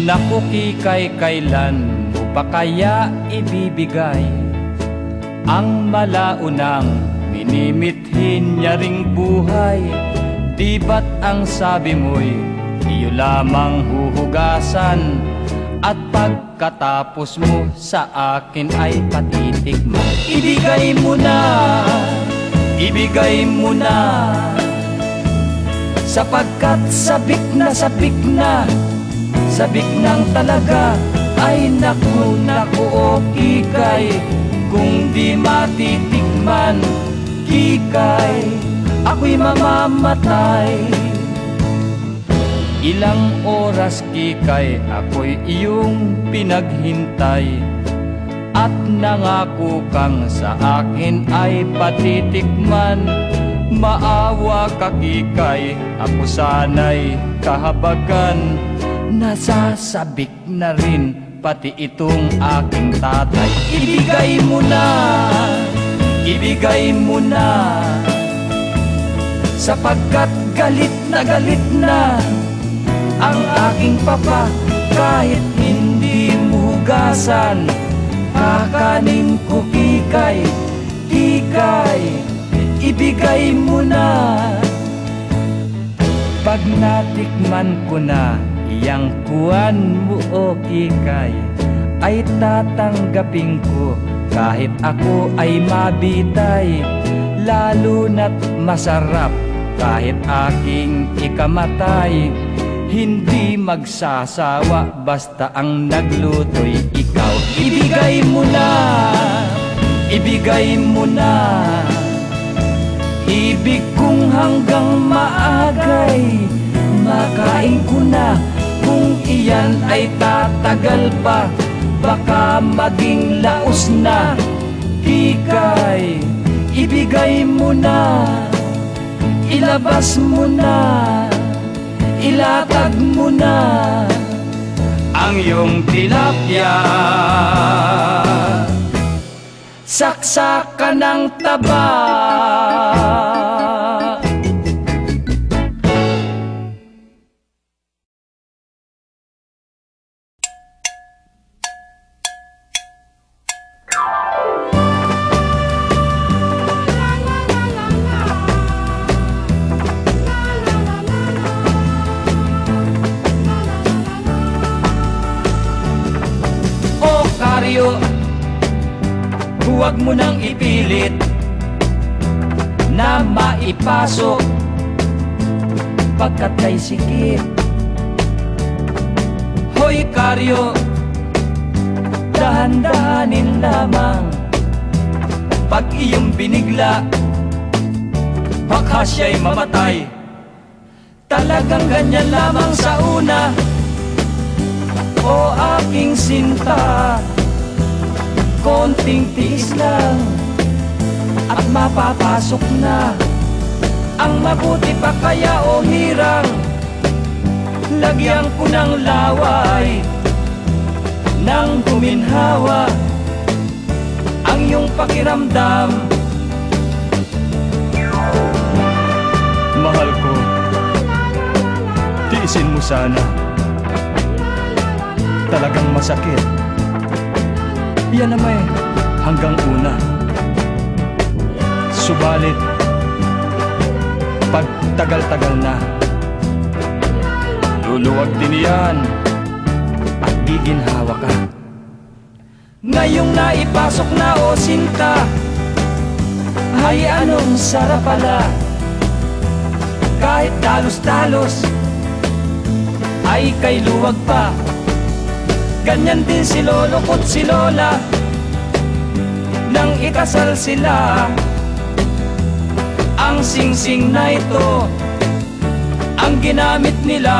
Naku Kikay, kailan mo pa kaya ibibigay ang malaunang minimithin niya ring buhay? Di ba't ang sabi mo'y iyo lamang huhugasan, at pagkatapos mo sa akin ay patitikman? Ibigay mo na, ibigay mo na, sapagkat sabik na, sabik na, sabik nang talaga. Ay naku, naku o Kikay, kung di matitikman, Kikay, ako'y mamamatay. Ilang oras Kikay, ako'y iyong pinaghintay, at nangako kang sa akin ay patitikman. Maawa ka Kikay, ako sana'y kahabagan. Nasasabik na rin pati itong aking tatay. Ibigay mo na, ibigay mo na, sapagkat galit na ang aking papa. Kahit hindi mo hugasan, kakanin ko Kikay, Kikay, ibigay mo na. Pag natikman ko na iyang kuwan mo o Kikay, ay tatanggapin ko kahit ako ay mabitay. Lalo na't masarap kahit aking ikamatay. Hindi magsasawa basta ang nagluto'y ikaw. Ibigay mo na, ibigay mo na, ibig kong hanggang maagay. Makain ko na, kung iyan ay tatagal pa, baka maging laos na. Kikay, ibigay mo na, ilabas mo na, ilatag mo na ang iyong tilapia. Saksakan ng taba. Huwag mo nang ipilit na maipasok, pagkat kay sikip. Hoy Karyo, dahan-dahanin lamang. Pag iyong binigla, baka siya'y mamatay. Talagang ganyan lamang sa una, o aking sinta. Konting tiis lang at mapapasok na. Ang mabuti pa kaya o hirang, lagyan ko ng laway nang guminhawa ang iyong pakiramdam. Mahal ko, tiisin mo sana. Talagang masakit. Yan na may hanggang una. Subalit, pag tagal-tagal na, luluwag din yan at giginhawa ka. Ngayong naipasok na o sinta, ay anong sarap pala. Kahit talos-talos, ay kay luwag pa. Ganyan din si Lolo ko't si Lola, nang ikasal sila. Ang singsing na ito ang ginamit nila.